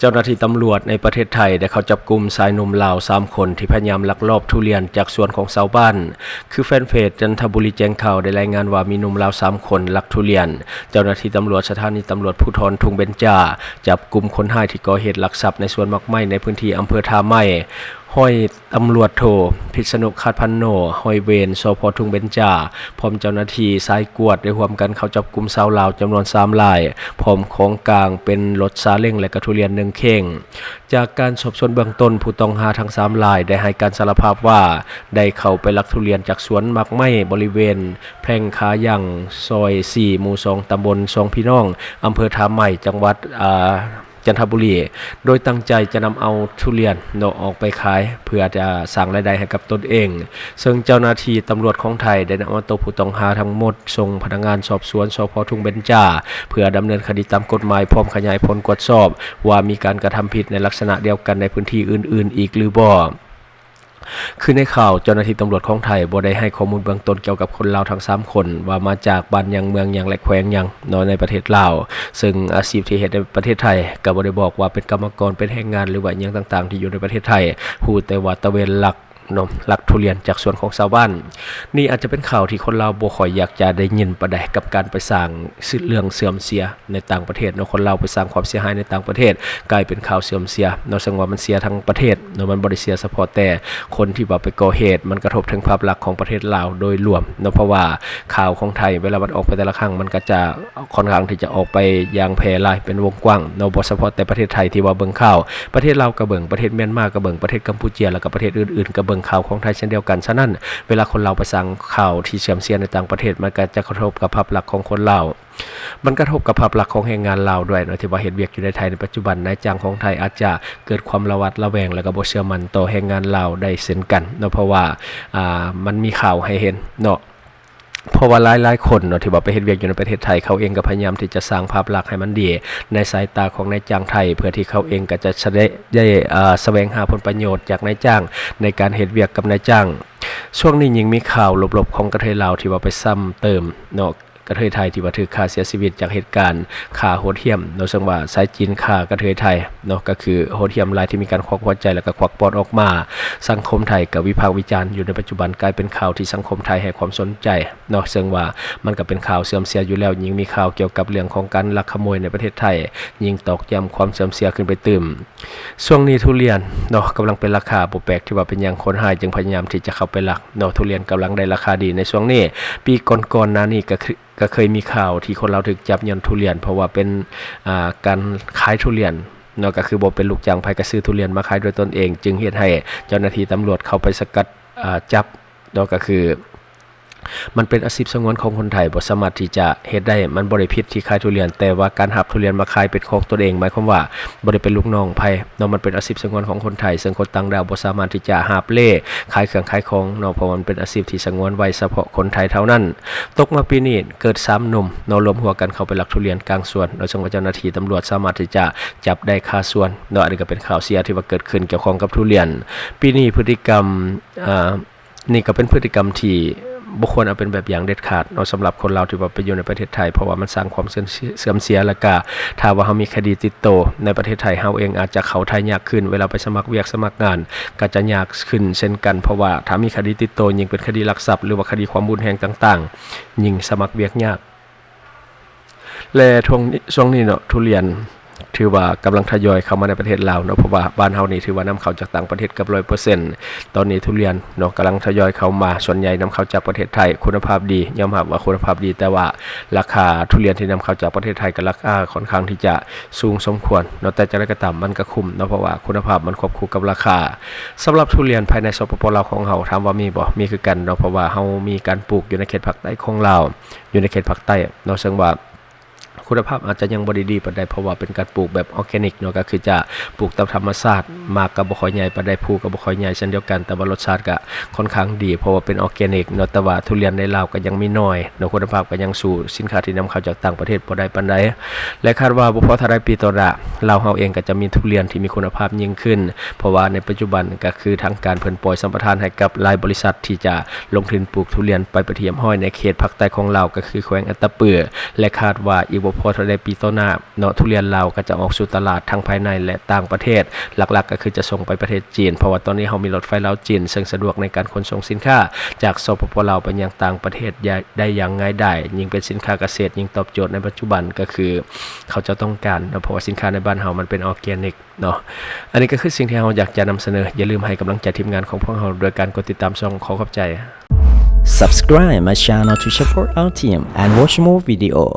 จ้าหน้าที่ตำรวจในประเทศไทยได้เข้าจับกุมชายหนุ่มลาว3 คนที่พยายามลักลอบทุเรียนจากสวนของชาวบ้านคือแฟนเพจจันทบุรีแจ้งข่าวได้รายงานว่ามีหนุ่มลาว3 คนลักทุเรียนเจ้าหน้าที่ตำรวจสถานีตำรวจภูธรทุ่งเบญจาจับกุมคนร้ายที่ก่อเหตุลักทรัพย์ในสวนมักไม้ในพื้นที่อำเภอท่าไม้ห้อยตำรวจโทพิษณุคาดพันโนห้อยเวรสพทุ่งเบญจาพร้อมเจ้าหน้าที่สายกวดได้ร่วมกันเข้าจับกุมชาวลาวจำนวน3 รายพร้อมของกลางเป็นรถซาเล้งและกระทุเรียน1 เข่งจากการสอบสวนเบื้องต้นผู้ต้องหาทั้ง3 รายได้ให้การสารภาพว่าได้เข้าไปลักทุเรียนจากสวนมักไม้บริเวณแพร่งขายังซอย4 หมู่ 2 ตำบลสองพี่น้องอำเภอท่าไม้จังหวัดจันทบุรีโดยตั้งใจจะนำเอาทุเรียนออกไปขายเพื่อจะสร้างรายได้ให้กับตนเองซึ่งเจ้าหน้าที่ตำรวจของไทยได้นำเอาตัวผู้ต้องหาทั้งหมดส่งพนักงานสอบสวนสพทุ่งเบญจาเพื่อดำเนินคดีตามกฎหมายพร้อมขยายผลตรวจสอบว่ามีการกระทำผิดในลักษณะเดียวกันในพื้นที่อื่นๆอีกหรือบ่คือในข่าวเจ้าหน้าที่ตำรวจของไทยบ่ได้ให้ข้อมูลเบื้องต้นเกี่ยวกับคนลาวทั้ง3 คนว่ามาจากบ้านยังเมืองยังและแขวงยังในประเทศลาวซึ่งอาชีพที่เฮ็ดในประเทศไทยก็บ่ได้บอกว่าเป็นกรรมกรเป็นแรงงานหรือว่าหยังต่างๆที่อยู่ในประเทศไทยฮู้แต่ว่าตะเวนลักทุเรียนจากสวนของชาวบ้านนี่อาจจะเป็นข่าวที่คนลาวบ่ค่อยอยากจะได้ยินปานใดกับการไปสร้างเรื่องเสื่อมเสียในต่างประเทศคนลาวไปสร้างความเสียหายในต่างประเทศกลายเป็นข่าวเสื่อมเสียซึ่งว่ามันเสียทั้งประเทศมันบ่ได้เสียเฉพาะแต่คนที่ว่าไปก่อเหตุมันกระทบถึงภาพลักษณ์ของประเทศลาวโดยรวมเพราะว่าข่าวของไทยเวลามันออกไปแต่ละครั้งมันก็จะค่อนข้างที่จะออกไปอย่างแพร่หลายเป็นวงกว้างบ่เฉพาะแต่ประเทศไทยที่ว่าเบิ่งข่าวประเทศลาวก็เบิ่งประเทศเมียนมาก็เบิ่งประเทศกัมพูชาแล้วก็ประเทศอื่นๆก็เบิ่งข่าวของไทยเช่นเดียวกันฉะนั้นเวลาคนเราไปสร้างข่าวที่เสื่อมเสียในต่างประเทศมันก็จะกระทบกับภาพลักษณ์ของคนลาวมันกระทบกับภาพลักษณ์ของแรงงานลาวด้วยที่ว่าเฮ็ดเวียกอยู่ในไทยในปัจจุบันนายจ้างของไทยอาจจะเกิดความระวัดระแวงและก็บ่เชื่อมั่นต่อแรงงานลาวได้เช่นกันเพราะว่ามันมีข่าวให้เห็นเพราะว่าหลายๆคนที่ว่าไปเฮ็ดเวียกอยู่ในประเทศไทยเขาเองก็พยายามที่จะสร้างภาพลักษณ์ให้มันดีในสายตาของนายจ้างไทยเพื่อที่เขาเองก็จะได้แสวงหาผลประโยชน์จากนายจ้างในการเฮ็ดเวียกกับนายจ้างช่วงนี้ยิ่งมีข่าวลบๆของกระเทยลาวที่ว่าไปซ้ำเติมกระเทยไทยที่ว่าถูกฆ่าเสียชีวิตจากเหตุการณ์ฆ่าโหดเหี้ยมซึ่งว่าสายจีนฆ่ากระเทยไทยก็คือโหดเหี้ยมรายที่มีการควักหัวใจแล้วก็ควักปอดออกมาสังคมไทยก็วิพากษ์วิจารณ์อยู่ในปัจจุบันกลายเป็นข่าวที่สังคมไทยให้ความสนใจซึ่งว่ามันก็เป็นข่าวเสื่อมเสียอยู่แล้วยิ่งมีข่าวเกี่ยวกับเรื่องของการลักขโมยในประเทศไทยยิ่งตอกย้ำความเสื่อมเสียขึ้นไปตื่มช่วงนี้ทุเรียนกำลังเป็นราคาบ่แปลกที่ว่าเป็นอย่างคนหายจึงพยายามที่จะเข้าไปลักทุเรียนกำลังได้ราคาดีในช่วงนี้ปีก่อนๆนั้นนี่ก็เคยมีข่าวที่คนเราถูกจับย้อนทุเรียนเพราะว่าเป็นการขายทุเรียนก็คือบ่เป็นลูกจ้างไผก็ซื้อทุเรียนมาขายด้วยตนเองจึงเฮ็ดให้เจ้าหน้าที่ตำรวจเข้าไปสกัดจับก็คือมันเป็นอาชีพสงวนของคนไทยบ่สามารถที่จะเฮ็ดได้มันบ่ได้ผิดที่ขายทุเรียนแต่ว่าการหับทุเรียนมาขายเป็นของตนเองหมายความว่าบ่ได้เป็นลูกน้องไผมันเป็นอาชีพสงวนของคนไทยซึ่งคนต่างดาวบ่สามารถที่จะหาบเล่ขายเครื่องขายของเพราะมันเป็นอาชีพที่สงวนไว้เฉพาะคนไทยเท่านั้นตกมาปีนี้เกิด3 หนุ่มรวมหัวกันเข้าไปลักทุเรียนกลางสวนโดยเจ้าหน้าที่ตำรวจสามารถที่จะจับได้คาสวนอันนี้ก็เป็นข่าวเสียที่ว่าเกิดขึ้นเกี่ยวข้องกับทุเรียนปีนี้พฤติกรรมนี่ก็เป็นพฤติกรรมที่บุคคลเอาเป็นแบบอย่างเด็ดขาดสำหรับคนเราที่ว่าไปอยู่ในประเทศไทยเพราะว่ามันสร้างความเสื่อมเสียและก็ถ้าว่าเฮามีคดีติดโตในประเทศไทยเฮาเองอาจจะเข้าไทยยากขึ้นเวลาไปสมัครเวียกสมัครงานก็จะยากขึ้นเช่นกันเพราะว่าถ้ามีคดีติดโตยิ่งเป็นคดีลักทรัพย์หรือว่าคดีความรุนแรงต่างๆยิ่งสมัครเวียกยากและช่วงนี้ทุเรียนถือว่ากำลังทยอยเข้ามาในประเทศลาวเพราะว่าบ้านเฮานี่ถือว่านำเข้าจากต่างประเทศเกือบ 100% ตอนนี้ทุเรียนกำลังทยอยเข้ามาส่วนใหญ่นำเข้าจากประเทศไทยคุณภาพดียอมรับว่าคุณภาพดีแต่ว่าราคาทุเรียนที่นำเข้าจากประเทศไทยก็ราคาค่อนข้างที่จะสูงสมควรแต่จะได้ก็ตามมันก็คุ้มเพราะว่าคุณภาพมันควบคู่กับราคาสำหรับทุเรียนภายในสปป.ลาวของเฮาถามว่ามีบ่มีคือกันเพราะว่าเฮามีการปลูกอยู่ในเขตภาคใต้ของลาวอยู่ในเขตภาคใต้ซึ่งว่าคุณภาพอาจจะยังบ่ดีปานใดเพราะว่าเป็นการปลูกแบบออร์แกนิกก็คือจะปลูกตามธรรมชาติมากก็บ่ค่อยใหญ่ปานใดภูก็บ่ค่อยใหญ่เช่นเดียวกันแต่ว่ารสชาติก็ค่อนข้างดีเพราะว่าเป็นออร์แกนิกแต่ว่าทุเรียนในลาวก็ยังมีน้อยคุณภาพก็ยังสู่สินค้าที่นำเข้าจากต่างประเทศบ่ได้ปานใดและคาดว่าบ่พอเท่าใดปีต่อหน้าลาวเฮาเองก็จะมีทุเรียนที่มีคุณภาพยิ่งขึ้นเพราะว่าในปัจจุบันก็คือทางการเพิ่นปล่อยสัมปทานให้กับหลายบริษัทที่จะลงทุนปลูกทุเรียนไปประเทียมห้อยในเขตภาคใต้ของลาวก็คือแขวงอัตตปือและคาดว่าอีกบ่ เพราะในปีต่อหน้าเนาะทุเรียนลาวก็จะออกสู่ตลาดทั้งภายในและต่างประเทศหลักๆก็คือจะส่งไปประเทศจีนเพราะว่าตอนนี้เรามีรถไฟลาวจีนซึ่งสะดวกในการขนส่งสินค้าจากสปปลาวไปยังต่างประเทศได้อย่างง่ายดายยิ่งเป็นสินค้าเกษตรยิ่งตอบโจทย์ในปัจจุบันก็คือเขาจะต้องการเนาะเพราะว่าสินค้าในบ้านเรามันเป็นออร์แกนิกเนาะอันนี้ก็คือสิ่งที่เราอยากจะนำเสนออย่าลืมให้กำลังใจทีมงานของพวกเราโดยการกดติดตามช่องขอขอบใจ Subscribe my channel to support our team and watch more video.